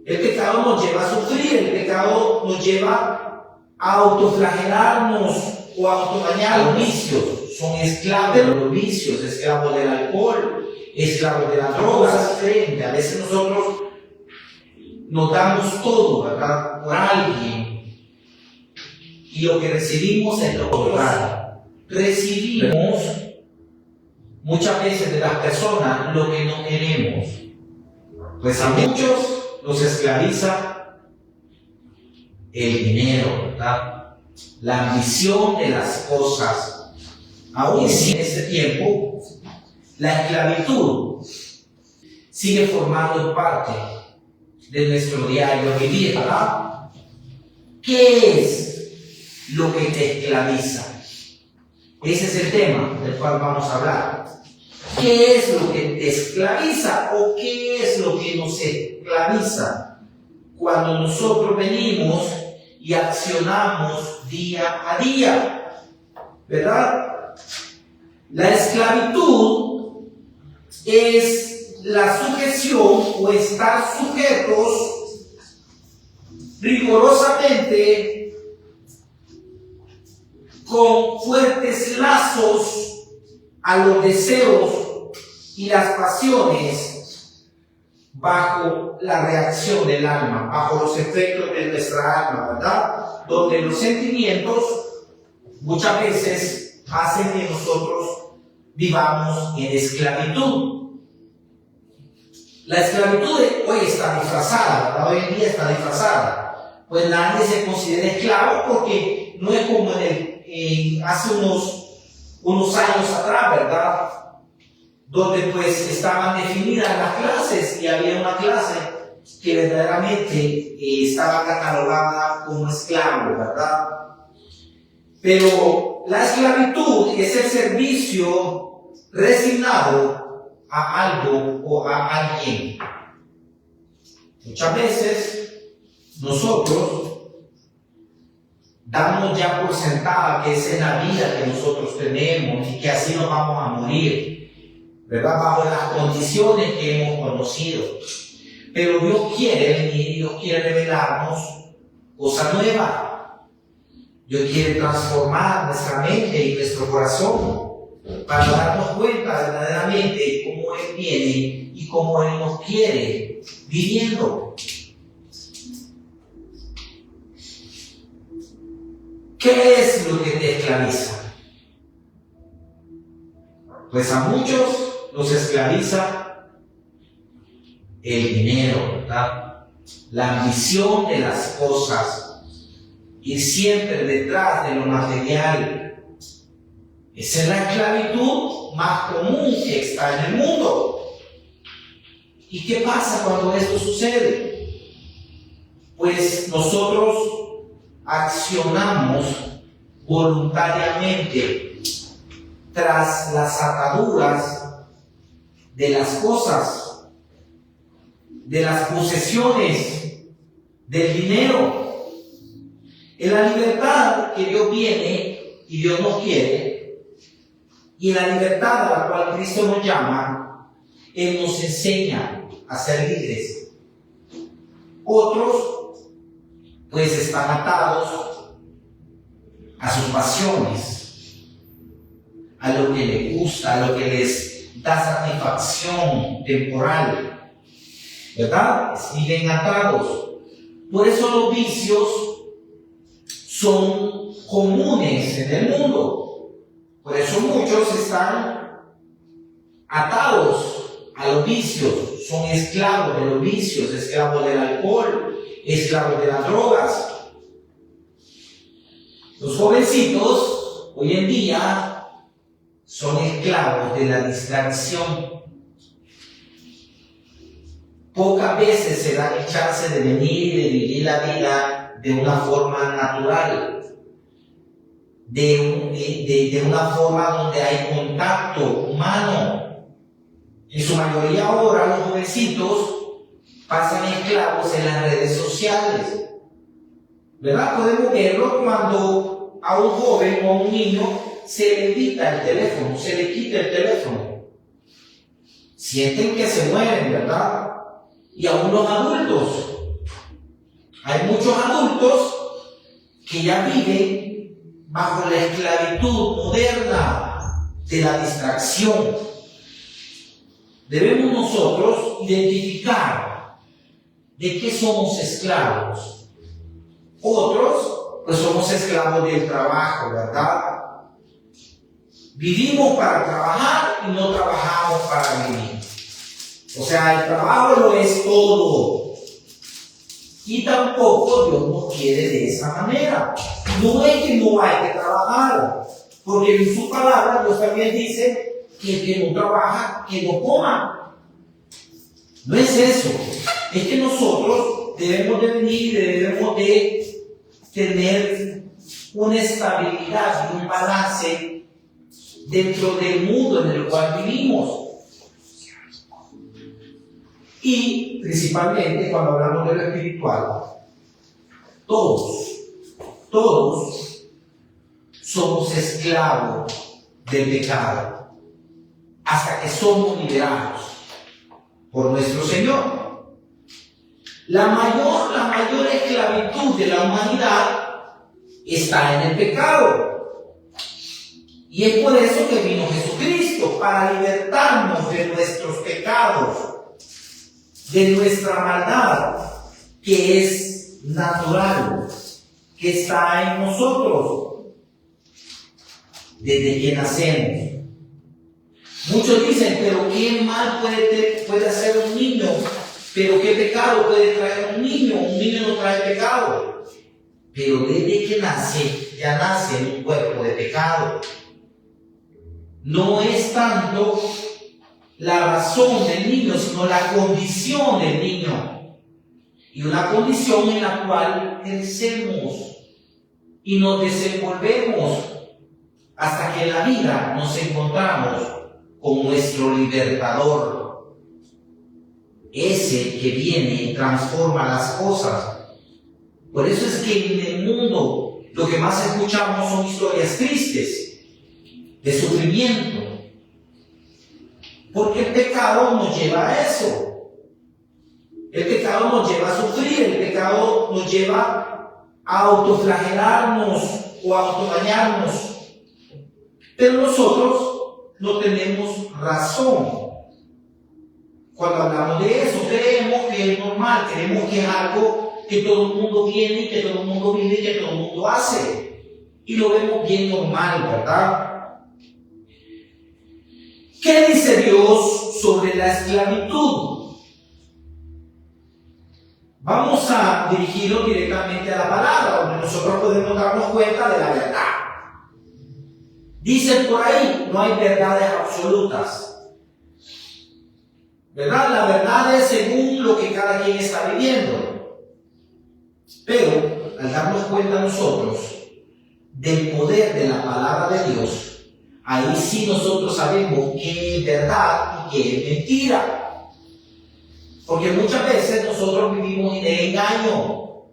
El pecado nos lleva a sufrir, el pecado nos lleva a autoflagelarnos o a autodañar los vicios. Son esclavos de los vicios, esclavos del alcohol, esclavos de las drogas. Frente. A veces nosotros nos damos todo, ¿verdad?, por alguien, y lo que recibimos es lo contrario. Recibimos muchas veces de las personas lo que no queremos. Pues a muchos los esclaviza el dinero, ¿verdad?, la ambición de las cosas. Aún en este tiempo, la esclavitud sigue formando parte de nuestro diario vivir, ¿verdad? ¿Qué es lo que te esclaviza? Ese es el tema del cual vamos a hablar. ¿Qué es lo que te esclaviza o qué es lo que nos esclaviza cuando nosotros venimos y accionamos día a día? ¿Verdad? La esclavitud es la sujeción o estar sujetos rigurosamente con fuertes lazos a los deseos y las pasiones bajo la reacción del alma, bajo los efectos de nuestra alma, ¿verdad? Donde los sentimientos muchas veces hacen que nosotros vivamos en esclavitud. La esclavitud hoy está disfrazada, ¿verdad? Hoy en día está disfrazada. Pues nadie se considera esclavo porque no es como hace unos años atrás, ¿verdad?, donde pues estaban definidas las clases y había una clase que verdaderamente estaba catalogada como esclavo, ¿verdad? Pero la esclavitud es el servicio resignado a algo o a alguien. Muchas veces nosotros damos ya por sentada que esa es la vida que nosotros tenemos y que así nos vamos a morir, ¿verdad?, bajo las condiciones que hemos conocido. Pero Dios quiere venir, Dios quiere revelarnos cosas nuevas. Dios quiere transformar nuestra mente y nuestro corazón para darnos cuenta verdaderamente de cómo Él viene y cómo Él nos quiere viviendo. ¿Qué es lo que te esclaviza? Pues a muchos los esclaviza el dinero, ¿verdad?, la ambición de las cosas, ir siempre detrás de lo material. Esa es la esclavitud más común que está en el mundo. ¿Y qué pasa cuando esto sucede? Pues nosotros accionamos voluntariamente tras las ataduras de las cosas, de las posesiones, del dinero. En la libertad que Dios viene y Dios nos quiere, y en la libertad a la cual Cristo nos llama, Él nos enseña a ser libres. Otros, pues, están atados a sus pasiones, a lo que les gusta, a lo que les da satisfacción temporal, ¿verdad? Viven atados. Por eso los vicios son comunes en el mundo. Por eso muchos están atados a los vicios, son esclavos de los vicios, esclavos del alcohol, esclavos de las drogas. Los jovencitos hoy en día son esclavos de la distracción. Pocas veces se dan el chance de venir y de vivir la vida de una forma natural, de una forma donde hay contacto humano. En su mayoría ahora los jovencitos pasan esclavos en las redes sociales, ¿verdad? Podemos verlo cuando a un joven o a un niño se le quita el teléfono, se le quita el teléfono. Sienten que se mueren, ¿verdad? Y aún los adultos Hay muchos adultos que ya viven bajo la esclavitud moderna de la distracción. Debemos nosotros identificar de qué somos esclavos. Otros, pues somos esclavos del trabajo, ¿verdad? Vivimos para trabajar y no trabajamos para vivir. O sea, el trabajo lo es todo. Y tampoco Dios nos quiere de esa manera. No es que no hay que trabajar, porque en su palabra Dios también dice que el que no trabaja, que no coma. No es eso. Es que nosotros debemos de venir, debemos de tener una estabilidad y un balance dentro del mundo en el cual vivimos. Y principalmente cuando hablamos de lo espiritual, todos somos esclavos del pecado hasta que somos liberados por nuestro Señor. La mayor esclavitud de la humanidad está en el pecado. Y es por eso que vino Jesucristo, para libertarnos de nuestros pecados, de nuestra maldad, que es natural, que está en nosotros desde que nacemos. Muchos dicen, pero qué mal puede hacer un niño, pero qué pecado puede traer un niño no trae pecado. Pero desde que nace, ya nace en un cuerpo de pecado. No es tanto la razón del niño, sino la condición del niño. Y una condición en la cual crecemos y nos desenvolvemos hasta que en la vida nos encontramos con nuestro libertador. Ese que viene y transforma las cosas. Por eso es que en el mundo lo que más escuchamos son historias tristes, de sufrimiento. Porque el pecado nos lleva a eso. El pecado nos lleva a sufrir, el pecado nos lleva a autoflagelarnos o a autodañarnos. Pero nosotros no tenemos razón. Cuando hablamos de eso, creemos que es normal, creemos que es algo que todo el mundo viene y que todo el mundo vive y que todo el mundo hace. Y lo vemos bien normal, ¿verdad? ¿Qué dice Dios sobre la esclavitud? Vamos a dirigirlo directamente a la palabra, donde nosotros podemos darnos cuenta de la verdad. Dicen por ahí, no hay verdades absolutas. ¿Verdad? La verdad es según lo que cada quien está viviendo. Pero, al darnos cuenta nosotros del poder de la palabra de Dios, ahí sí nosotros sabemos qué es verdad y qué es mentira. Porque muchas veces nosotros vivimos en el engaño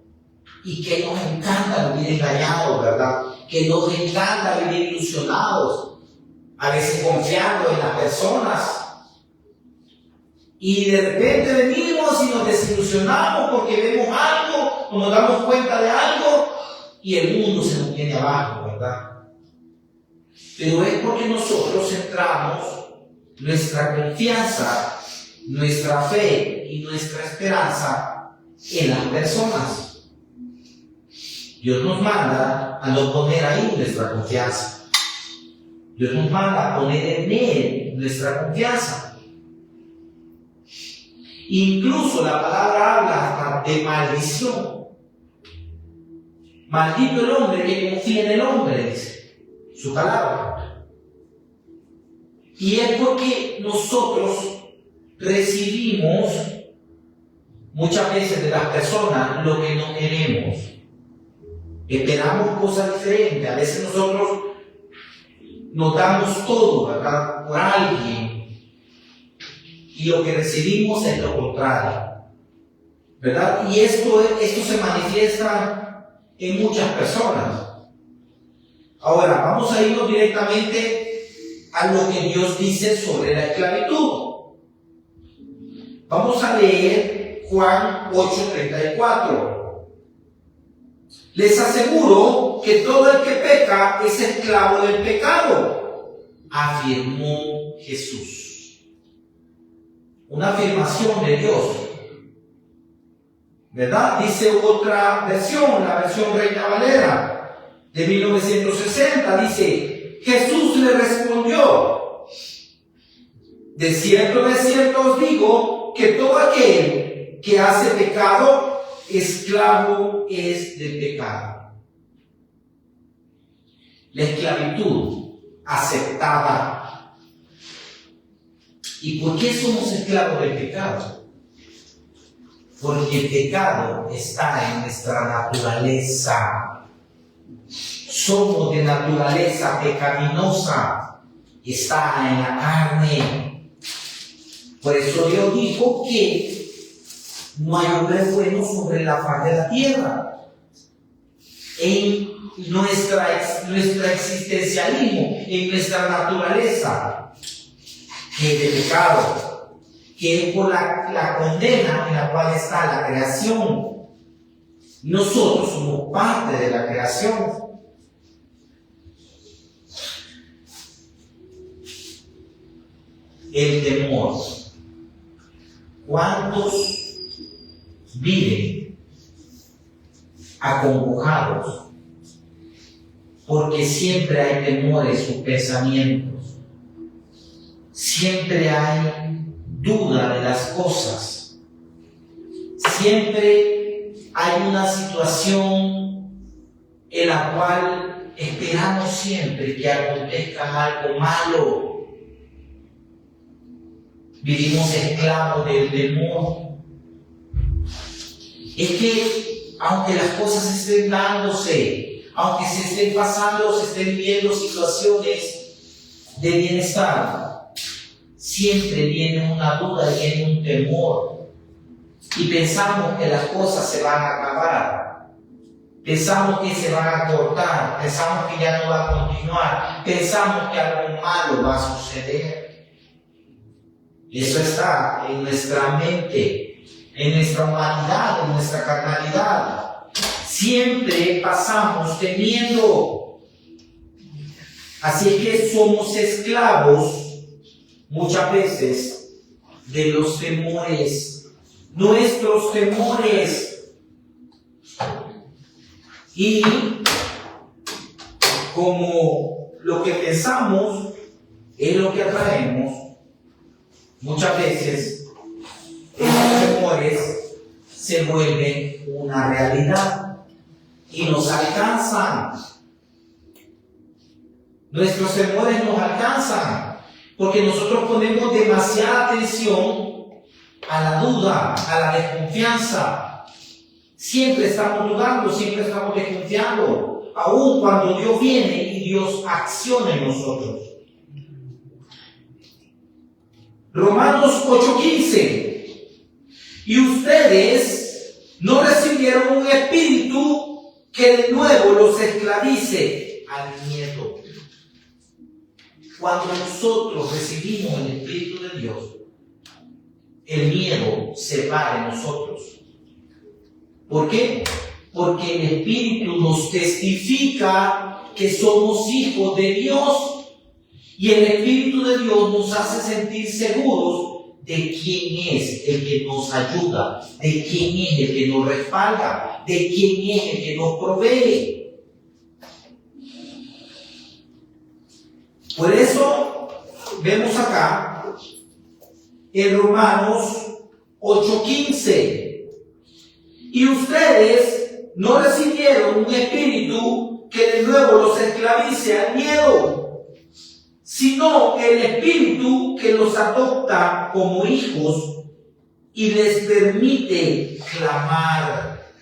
y que nos encanta vivir engañados, ¿verdad? Que nos encanta vivir ilusionados, a veces confiando en las personas. Y de repente venimos y nos desilusionamos porque vemos algo o nos damos cuenta de algo y el mundo se nos viene abajo, ¿verdad? Pero es porque nosotros centramos nuestra confianza, nuestra fe y nuestra esperanza en las personas. Dios nos manda a no poner ahí nuestra confianza. Dios nos manda a poner en Él nuestra confianza. Incluso la palabra habla hasta de maldición. Maldito el hombre que confía en el hombre, dice su palabra. Y es porque nosotros recibimos muchas veces de las personas lo que no queremos. Esperamos cosas diferentes. A veces nosotros nos damos todo, ¿verdad?, por alguien. Y lo que recibimos es lo contrario, ¿verdad? Y esto se manifiesta en muchas personas. Ahora, vamos a irnos directamente a lo que Dios dice sobre la esclavitud. Vamos a leer Juan 8:34. Les aseguro que todo el que peca es esclavo del pecado, afirmó Jesús. Una afirmación de Dios, ¿verdad? Dice otra versión, la versión Reina Valera de 1960, dice: Jesús le respondió: de cierto os digo que todo aquel que hace pecado, esclavo es del pecado. La esclavitud aceptada. ¿Y por qué somos esclavos del pecado? Porque el pecado está en nuestra naturaleza. Somos de naturaleza pecaminosa. Está en la carne. Por eso Dios dijo que no hay hombre bueno sobre la faz de la tierra. En nuestro existencialismo, en nuestra naturaleza, que es de pecado, que es por la condena en la cual está la creación. Nosotros somos parte de la creación. El temor. ¿Cuántos viven acongojados? Porque siempre hay temor en sus pensamientos. Siempre hay duda de las cosas. Siempre hay una situación en la cual esperamos siempre que acontezca algo malo. Vivimos esclavos del temor. Es que aunque las cosas estén dándose, aunque se estén pasando, se estén viviendo situaciones de bienestar, siempre viene una duda, viene un temor. Y pensamos que las cosas se van a acabar. Pensamos que se van a cortar. Pensamos que ya no va a continuar. Pensamos que algo malo va a suceder. Eso está en nuestra mente, en nuestra humanidad, en nuestra carnalidad. Siempre pasamos temiendo. Así que somos esclavos muchas veces de los temores, nuestros temores. Y como lo que pensamos es lo que atraemos, muchas veces esos temores se vuelven una realidad y nos alcanzan. Nuestros temores nos alcanzan porque nosotros ponemos demasiada atención a la duda, a la desconfianza. Siempre estamos dudando, siempre estamos desconfiando, aun cuando Dios viene y Dios acciona en nosotros. Romanos 8:15. Y ustedes no recibieron un espíritu que de nuevo los esclavice al miedo. Cuando nosotros recibimos el Espíritu de Dios, el miedo se va de nosotros. ¿Por qué? Porque el Espíritu nos testifica que somos hijos de Dios. Y el Espíritu de Dios nos hace sentir seguros de quién es el que nos ayuda, de quién es el que nos respalda, de quién es el que nos provee. Por eso vemos acá en Romanos 8:15. Y ustedes no recibieron un espíritu que de nuevo los esclavice al miedo, sino el espíritu que los adopta como hijos y les permite clamar: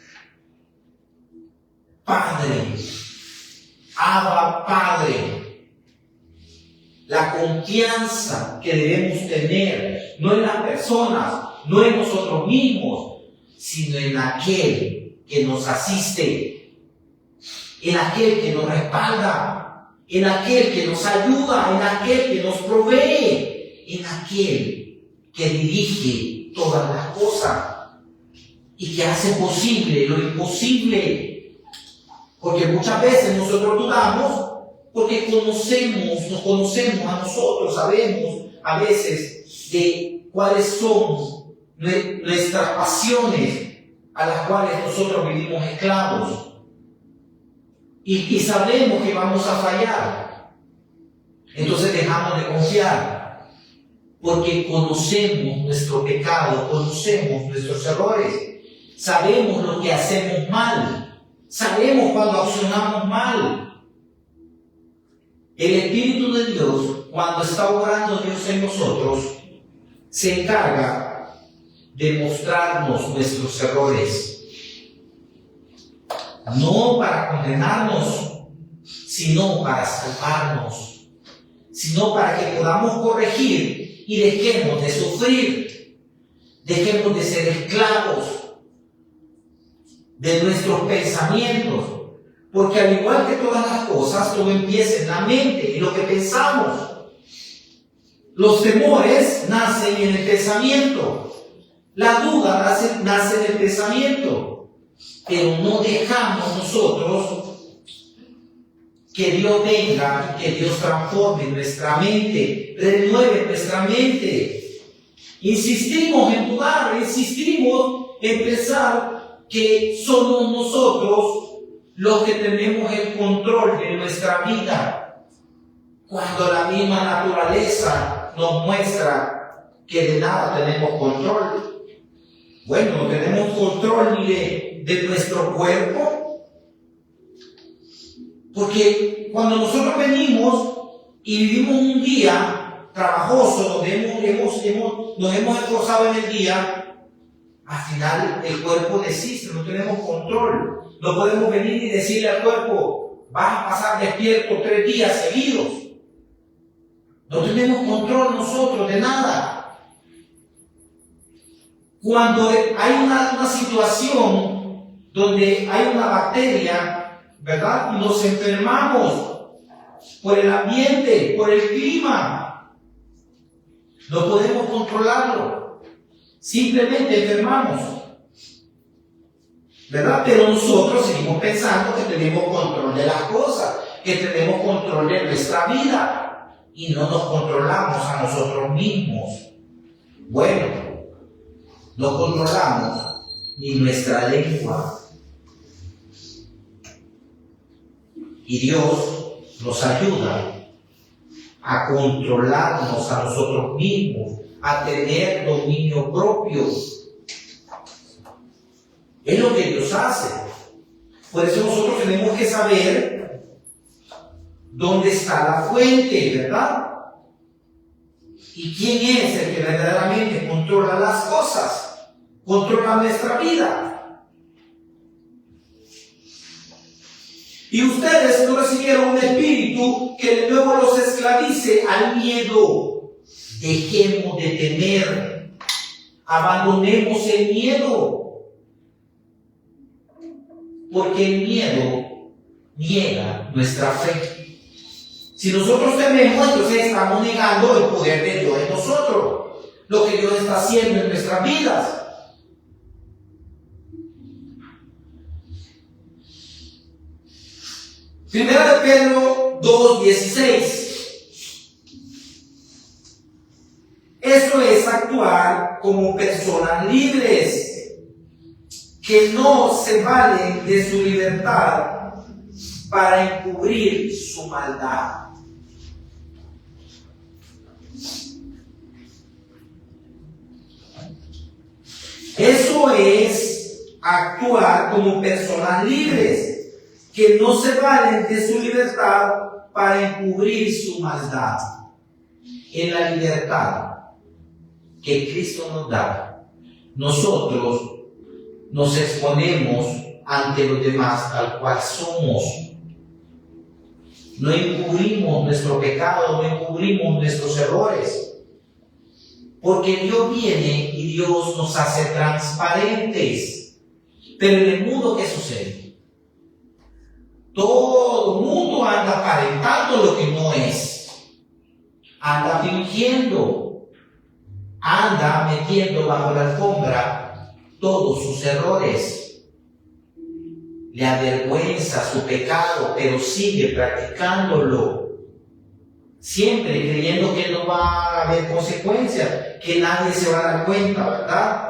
Padre, Abba, Padre. La confianza que debemos tener no en las personas, no en nosotros mismos, sino en aquel que nos asiste, en aquel que nos respalda, en aquel que nos ayuda, en aquel que nos provee, en aquel que dirige todas las cosas y que hace posible lo imposible. Porque muchas veces nosotros dudamos porque nos conocemos a nosotros, sabemos a veces de cuáles son nuestras pasiones a las cuales nosotros vivimos esclavos. Y sabemos que vamos a fallar. Entonces dejamos de confiar. Porque conocemos nuestro pecado, conocemos nuestros errores. Sabemos lo que hacemos mal. Sabemos cuando accionamos mal. El Espíritu de Dios, cuando está obrando Dios en nosotros, se encarga de mostrarnos nuestros errores. No para condenarnos, sino para salvarnos. Sino para que podamos corregir y dejemos de sufrir. Dejemos de ser esclavos de nuestros pensamientos. Porque al igual que todas las cosas, todo empieza en la mente, en lo que pensamos. Los temores nacen en el pensamiento. La duda nace en el pensamiento. Pero no dejamos nosotros que Dios venga, que Dios transforme nuestra mente, renueve nuestra mente. Insistimos en dudar, insistimos en pensar que somos nosotros los que tenemos el control de nuestra vida, cuando la misma naturaleza nos muestra que de nada tenemos control. Bueno, no tenemos control ni de nuestro cuerpo, porque cuando nosotros venimos y vivimos un día trabajoso, donde nos hemos esforzado en el día, al final el cuerpo desiste, no tenemos control. No podemos venir y decirle al cuerpo, vas a pasar despierto 3 días seguidos. No tenemos control nosotros de nada. Cuando hay una situación donde hay una bacteria, ¿verdad? Y nos enfermamos por el ambiente, por el clima, no podemos controlarlo. Simplemente enfermamos, ¿verdad? Pero nosotros seguimos pensando que tenemos control de las cosas, que tenemos control de nuestra vida y no nos controlamos a nosotros mismos. Bueno, no controlamos ni nuestra lengua. Y Dios nos ayuda a controlarnos a nosotros mismos, a tener dominio propio. Es lo que Dios hace. Por eso nosotros tenemos que saber dónde está la fuente, ¿verdad? ¿Y quién es el que verdaderamente controla las cosas? Controla nuestra vida. Y ustedes no recibieron un espíritu que de nuevo los esclavice al miedo. Dejemos de temer. Abandonemos el miedo. Porque el miedo niega nuestra fe. Si nosotros tememos, entonces estamos negando el poder de Dios en nosotros. Lo que Dios está haciendo en nuestras vidas. Primera de Pedro 2:16. Eso es actuar como personas libres, que no se valen de su libertad para encubrir su maldad. Eso es actuar como personas libres, que no se valen de su libertad para encubrir su maldad. En la libertad que Cristo nos da, nosotros nos exponemos ante los demás tal cual somos. No encubrimos nuestro pecado, no encubrimos nuestros errores. Porque Dios viene y Dios nos hace transparentes. Pero en el mundo, ¿qué sucede? Todo el mundo anda aparentando lo que no es. Anda fingiendo. Anda metiendo bajo la alfombra todos sus errores. le avergüenza su pecado, pero sigue practicándolo, siempre creyendo que no va a haber consecuencias, que nadie se va a dar cuenta, ¿verdad?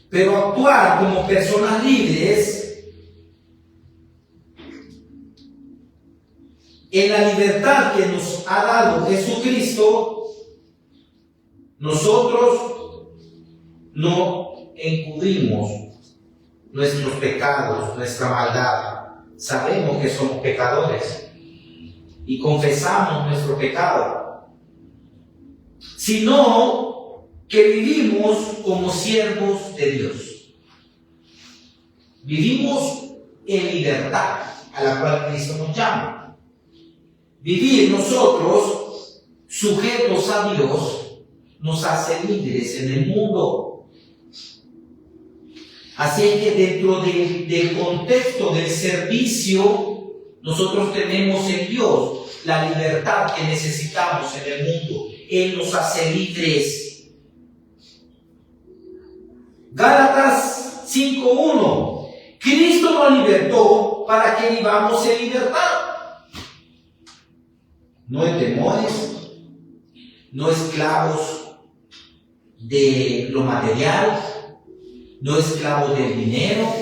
Pero actuar como personas libres, en la libertad que nos ha dado Jesucristo, nosotros no encubrimos nuestros pecados, nuestra maldad. Sabemos que somos pecadores y confesamos nuestro pecado, sino que vivimos como siervos de Dios. Vivimos en libertad, a la cual Cristo nos llama. Vivir nosotros sujetos a Dios nos hace libres en el mundo. Así es que dentro del contexto del servicio, nosotros tenemos en Dios la libertad que necesitamos en el mundo. Él nos hace libres. Gálatas 5:1. Cristo nos libertó para que vivamos en libertad. No en temores, no esclavos de lo material, no esclavos del dinero,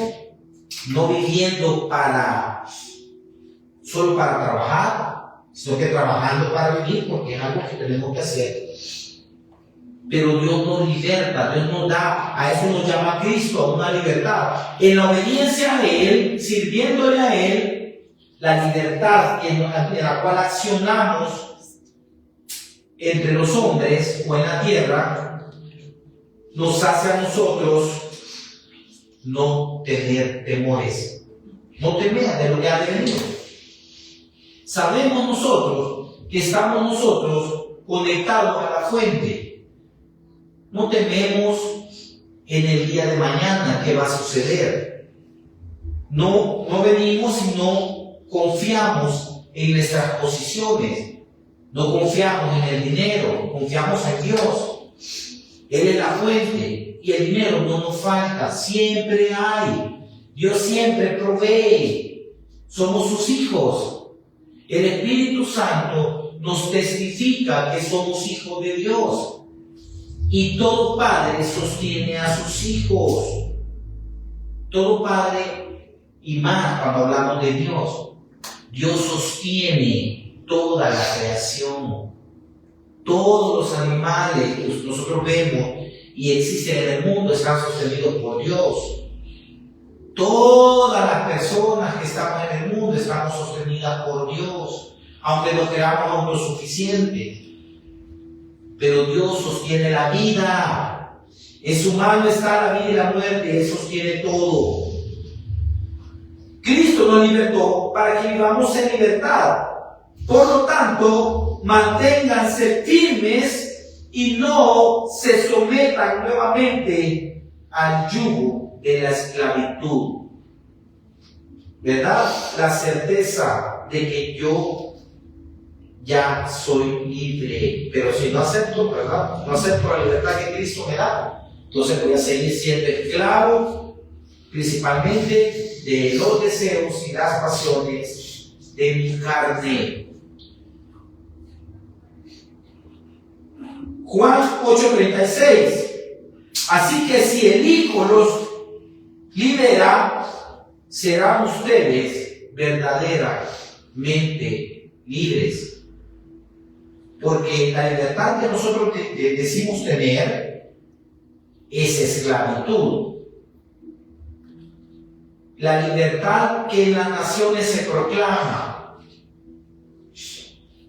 no viviendo solo para trabajar, sino que trabajando para vivir, porque es algo que tenemos que hacer. Pero Dios nos liberta, Dios nos da, a eso nos llama Cristo, a una libertad. En la obediencia a Él, sirviéndole a Él, la libertad en la cual accionamos entre los hombres o en la tierra, nos hace a nosotros no tener temores, no temer de lo que ha de venir. Sabemos nosotros que estamos nosotros conectados a la fuente. No tememos en el día de mañana qué va a suceder. No venimos y no confiamos en nuestras posiciones. No confiamos en el dinero, confiamos en Dios. Él es la fuente y el dinero no nos falta, siempre hay. Dios siempre provee. Somos sus hijos. El Espíritu Santo nos testifica que somos hijos de Dios. Y todo padre sostiene a sus hijos. Todo padre, y más cuando hablamos de Dios, Dios sostiene toda la creación. Todos los animales que nosotros vemos y existen en el mundo están sostenidos por Dios. Todas las personas que estamos en el mundo estamos sostenidas por Dios, aunque nos creamos autosuficientes. Pero Dios sostiene la vida. En su mano está la vida y la muerte. Él sostiene todo. Cristo nos libertó para que vivamos en libertad. Por lo tanto, manténganse firmes y no se sometan nuevamente al yugo de la esclavitud. ¿Verdad? La certeza de que yo ya soy libre, pero si no acepto, ¿verdad? No acepto la libertad que Cristo me da, entonces voy a seguir siendo esclavo, principalmente de los deseos y las pasiones de mi carne. Juan 8:36. Así que si el Hijo los libera, serán ustedes verdaderamente libres. Porque la libertad que nosotros decimos tener es esclavitud. La libertad que en las naciones se proclama,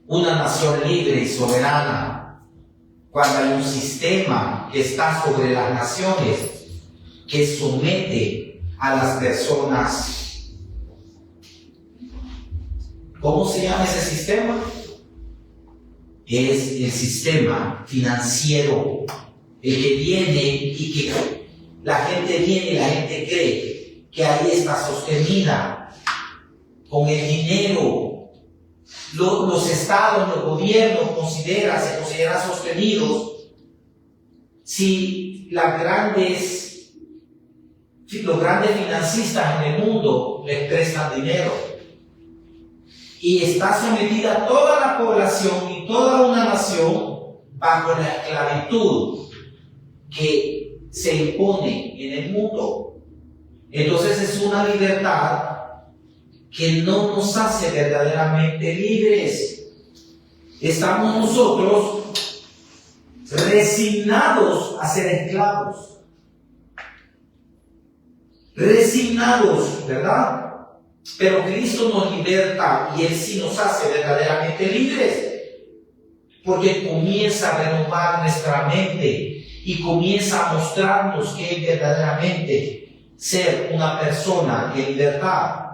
una nación libre y soberana, cuando hay un sistema que está sobre las naciones, que somete a las personas. ¿Cómo se llama ese sistema? Es el sistema financiero, el que viene y que la gente viene y la gente cree que ahí está sostenida con el dinero. Los estados, los gobiernos se consideran sostenidos si las grandes los grandes financistas en el mundo les prestan dinero. Y está sometida toda la población y toda una nación bajo la esclavitud que se impone en el mundo. Entonces es una libertad que no nos hace verdaderamente libres. Estamos nosotros resignados a ser esclavos. Resignados, ¿verdad? Pero Cristo nos liberta y Él sí nos hace verdaderamente libres. Porque comienza a renovar nuestra mente y comienza a mostrarnos que es verdaderamente ser una persona en libertad.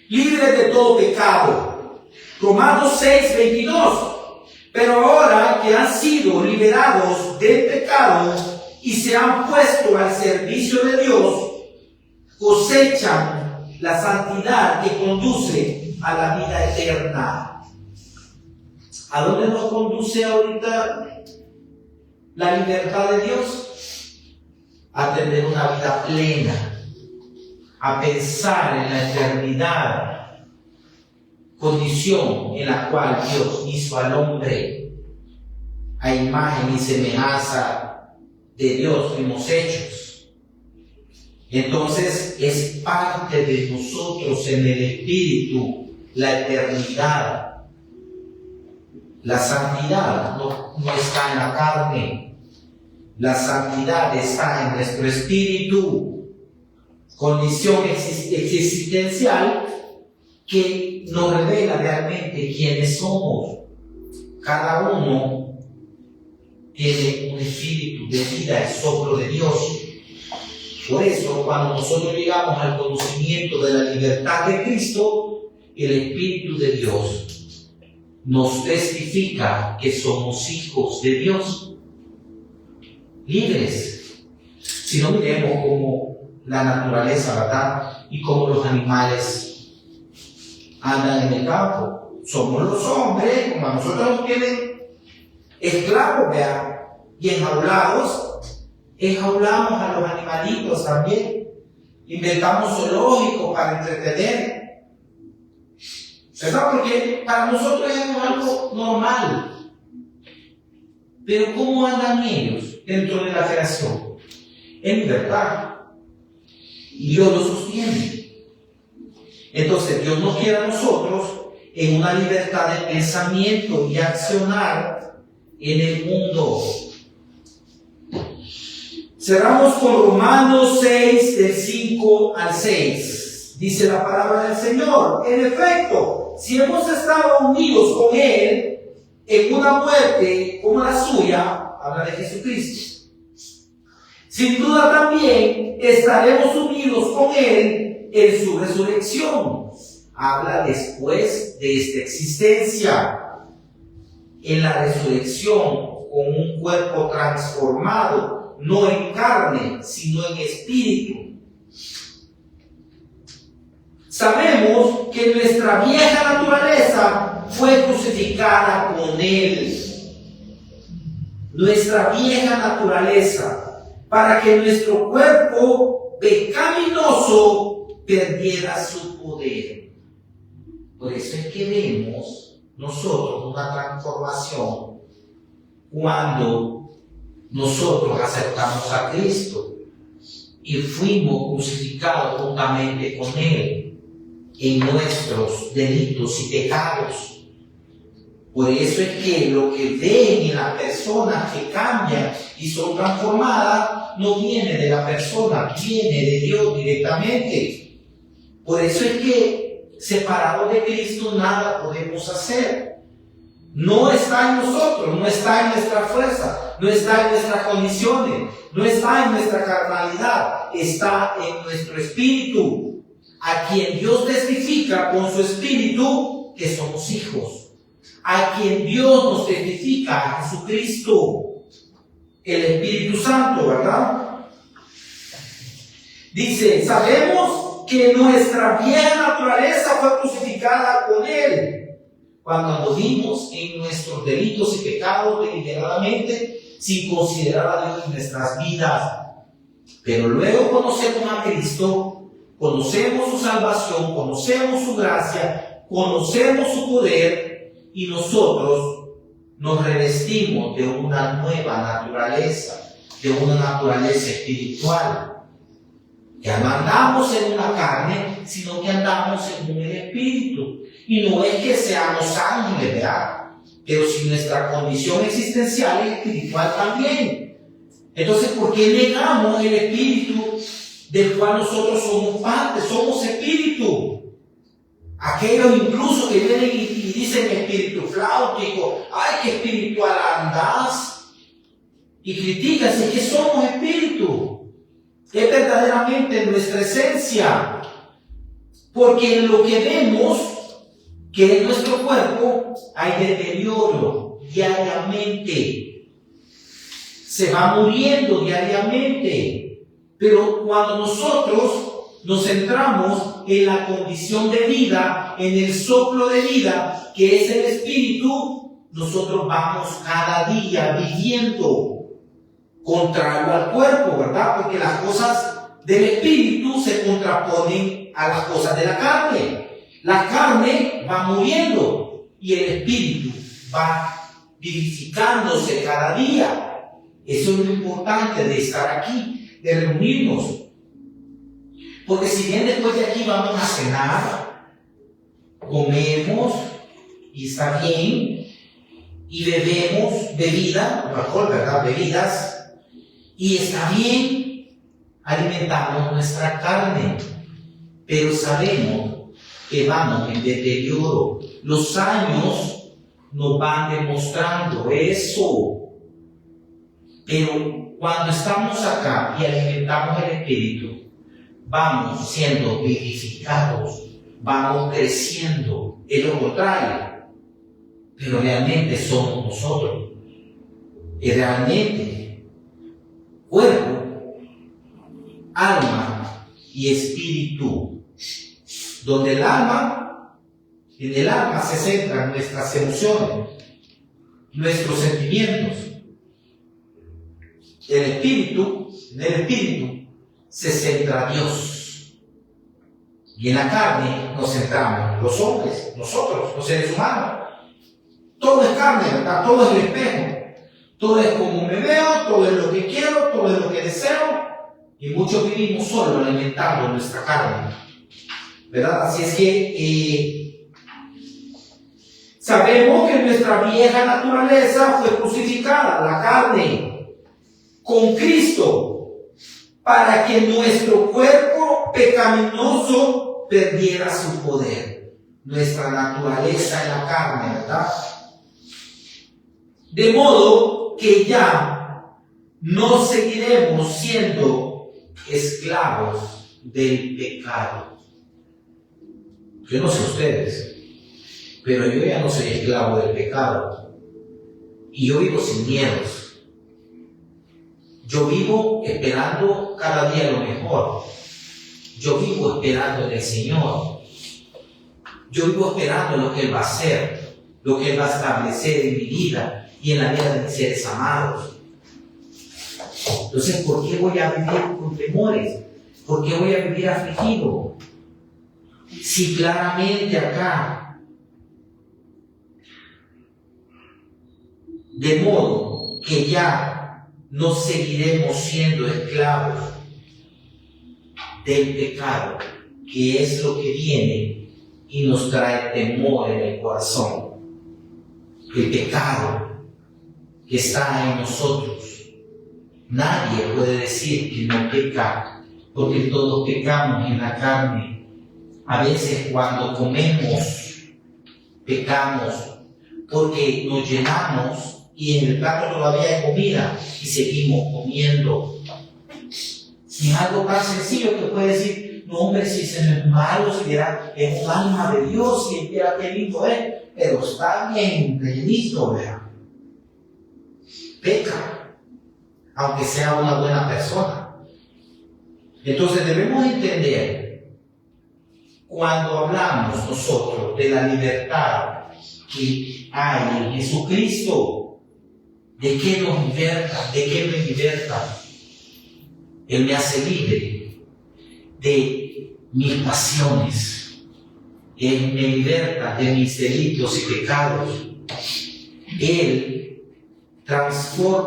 Libre de todo pecado. Romanos 6:22. Pero ahora que han sido liberados del pecado y se han puesto al servicio de Dios, cosechan la santidad que conduce a la vida eterna. ¿A dónde nos conduce ahorita la libertad de Dios? A tener una vida plena, a pensar en la eternidad, condición en la cual Dios hizo al hombre a imagen y semejanza de Dios fuimos hechos. Entonces es parte de nosotros en el espíritu la eternidad. La santidad no está en la carne, la santidad está en nuestro espíritu, condición existencial que nos revela realmente quiénes somos. Cada uno tiene un espíritu de vida, el soplo de Dios. Por eso, cuando nosotros llegamos al conocimiento de la libertad de Cristo, el Espíritu de Dios nos testifica que somos hijos de Dios, libres. Si no, miremos como la naturaleza, ¿verdad? Y como los animales andan en el campo. Somos los hombres, como a nosotros nos tienen esclavos, vean, y enjaulados, enjaulamos a los animalitos también. Inventamos zoológicos para entretener. ¿Verdad? Porque para nosotros es algo normal. Pero ¿cómo andan ellos dentro de la creación? En libertad. Y Dios lo sostiene. Entonces Dios nos quiere a nosotros en una libertad de pensamiento y accionar en el mundo. Cerramos con Romanos 6, del 5 al 6. Dice la palabra del Señor: en efecto, si hemos estado unidos con Él en una muerte como la suya, habla de Jesucristo, sin duda también estaremos unidos con Él en su resurrección. Habla después de esta existencia, en la resurrección, con un cuerpo transformado, no en carne, sino en espíritu. Sabemos que nuestra vieja naturaleza fue crucificada con Él. Nuestra vieja naturaleza, para que nuestro cuerpo pecaminoso perdiera su poder. Por eso es que vemos nosotros una transformación cuando nosotros aceptamos a Cristo y fuimos crucificados juntamente con Él en nuestros delitos y pecados. Por eso es que lo que ven en las personas que cambian y son transformadas no viene de la persona, viene de Dios directamente. Por eso es que separados de Cristo nada podemos hacer. No está en nosotros, no está en nuestra fuerza, no está en nuestras condiciones, no está en nuestra carnalidad, está en nuestro espíritu, a quien Dios testifica con su espíritu que somos hijos, a quien Dios nos testifica, a Jesucristo, el Espíritu Santo, ¿verdad? Dice, sabemos que nuestra vieja naturaleza fue crucificada con Él cuando anduvimos en nuestros delitos y pecados deliberadamente, sin considerar a Dios en nuestras vidas. Pero luego conocemos a Cristo, conocemos su salvación, conocemos su gracia, conocemos su poder y nosotros nos revestimos de una nueva naturaleza, de una naturaleza espiritual. Ya no andamos en una carne, sino que andamos en el espíritu. Y no es que seamos ángeles, ¿verdad? Pero si nuestra condición existencial es espiritual también. Entonces, ¿por qué negamos el espíritu del cual nosotros somos parte? Somos espíritu. Aquellos incluso que vienen y dicen espíritu flautico, ¡ay, qué espiritual andás! Y critican, es que somos espíritu. Es verdaderamente nuestra esencia. Porque en lo que vemos, que en nuestro cuerpo hay deterioro diariamente. Se va muriendo diariamente. Pero cuando nosotros nos centramos en la condición de vida, en el soplo de vida, que es el espíritu, nosotros vamos cada día viviendo contrario al cuerpo, ¿verdad? Porque las cosas del espíritu se contraponen a las cosas de la carne. La carne va muriendo y el espíritu va vivificándose cada día. Eso es lo importante de estar aquí, de reunirnos. Porque si bien después de aquí vamos a cenar, comemos y está bien, y bebemos bebida, alcohol, ¿verdad? Bebidas, y está bien, alimentamos nuestra carne, pero sabemos que vamos en deterioro. Los años nos van demostrando eso. Pero cuando estamos acá y alimentamos el espíritu, vamos siendo vivificados, vamos creciendo. Es lo contrario. Pero realmente somos nosotros. Y realmente cuerpo, alma y espíritu. Donde en el alma se centran nuestras emociones, nuestros sentimientos. En el espíritu se centra Dios. Y en la carne nos centramos los hombres, nosotros, los seres humanos. Todo es carne, ¿verdad? Todo es el espejo. Todo es como me veo, todo es lo que quiero, todo es lo que deseo. Y muchos vivimos solo alimentando nuestra carne, ¿verdad? Así es que sabemos que nuestra vieja naturaleza fue crucificada, la carne, con Cristo, para que nuestro cuerpo pecaminoso perdiera su poder. Nuestra naturaleza en la carne, ¿verdad? De modo que ya no seguiremos siendo esclavos del pecado. Yo no sé ustedes, pero yo ya no soy esclavo del pecado. Y yo vivo sin miedos. Yo vivo esperando cada día lo mejor. Yo vivo esperando en el Señor. Yo vivo esperando lo que Él va a hacer, lo que Él va a establecer en mi vida y en la vida de mis seres amados. Entonces, ¿por qué voy a vivir con temores? ¿Por qué voy a vivir afligido? Si claramente acá, de modo que ya no seguiremos siendo esclavos del pecado, que es lo que viene y nos trae temor en el corazón. El pecado que está en nosotros. Nadie puede decir que no peca, porque todos pecamos en la carne. A veces cuando comemos, pecamos porque nos llenamos y en el plato todavía hay comida y seguimos comiendo. Sin algo tan sencillo que puede decir, no hombre, si se me es malo, si era es un alma de Dios, si era qué lindo es, pero está bien llenito, ¿verdad? Peca, aunque sea una buena persona. Entonces debemos entender, cuando hablamos nosotros de la libertad que hay en Jesucristo, ¿de qué nos liberta? ¿De qué me liberta? Él me hace libre de mis pasiones. Él me liberta de mis delitos y pecados. Él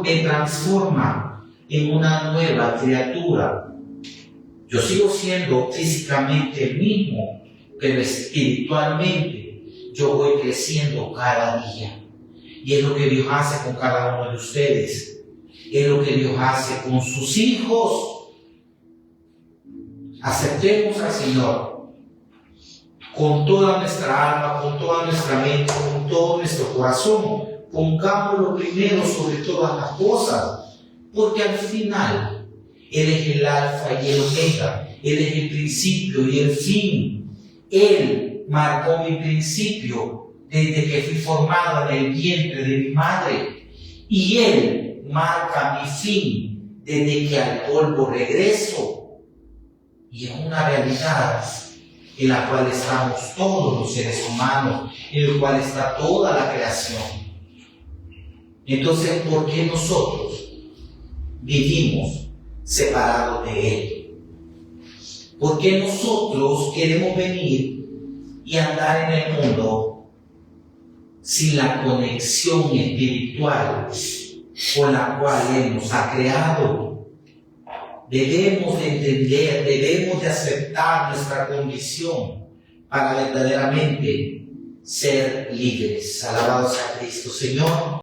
me transforma en una nueva criatura. Yo sigo siendo físicamente el mismo, pero espiritualmente yo voy creciendo cada día. Y es lo que Dios hace con cada uno de ustedes. Es lo que Dios hace con sus hijos. Aceptemos al Señor con toda nuestra alma, con toda nuestra mente, con todo nuestro corazón. Pongámoslo primero sobre todas las cosas, porque al final Él es el alfa y el omega. Él es el principio y el fin. Él marcó mi principio desde que fui formado en el vientre de mi madre. Y Él marca mi fin desde que al polvo regreso. Y es una realidad en la cual estamos todos los seres humanos, en la cual está toda la creación. Entonces, ¿por qué nosotros vivimos separados de Él? ¿Por qué nosotros queremos venir y andar en el mundo sin la conexión espiritual con la cual Él nos ha creado? Debemos de entender, debemos de aceptar nuestra condición para verdaderamente ser libres. Alabado sea Cristo. Señor,